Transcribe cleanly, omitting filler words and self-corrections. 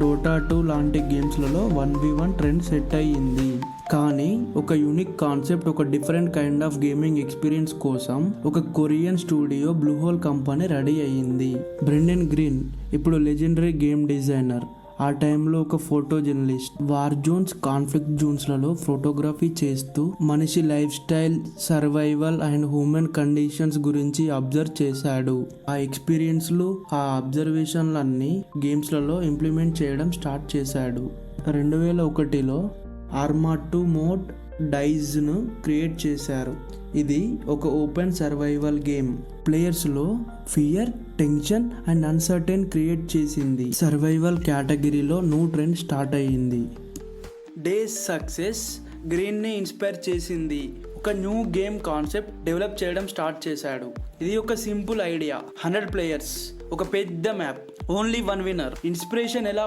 డోటా 2 లాంటి గేమ్స్లలో 1v1 trend set అయ్యింది. కానీ ఒక యూనిక్ కాన్సెప్ట్, ఒక different kind of gaming experience కోసం ఒక Korean studio Blue Hole company ready అయ్యింది. బ్రెండన్ గ్రీన్ ఇప్పుడు లెజెండరీ గేమ్ డిజైనర్, ఆ టైంలో ఒక photo journalist. War zones, conflict జోన్స్లలో ఫోటోగ్రఫీ చేస్తూ మనిషి lifestyle, survival and human conditions గురించి అబ్జర్వ్ చేశాడు. ఆ ఎక్స్పీరియన్స్లు, ఆ అబ్జర్వేషన్లన్నీ గేమ్స్లలో ఇంప్లిమెంట్ చేయడం స్టార్ట్ చేశాడు. 2001లో ఆర్మా 2 మోడ్ డైజ్ను క్రియేట్ చేశారు. ఇది ఒక ఓపెన్ సర్వైవల్ గేమ్. ప్లేయర్స్లో fear, tension and uncertain create చేసింది. సర్వైవల్ కేటగిరీలో న్యూ ట్రెండ్ స్టార్ట్ అయ్యింది. డేస్ సక్సెస్ గ్రీన్ని ఇన్స్పైర్ చేసింది. ఒక న్యూ గేమ్ కాన్సెప్ట్ డెవలప్ చేయడం స్టార్ట్ చేశాడు. ఇది ఒక సింపుల్ ఐడియా, 100 ప్లేయర్స్, ఒక పెద్ద మ్యాప్, ఓన్లీ 1 విన్నర్. ఇన్స్పిరేషన్ ఎలా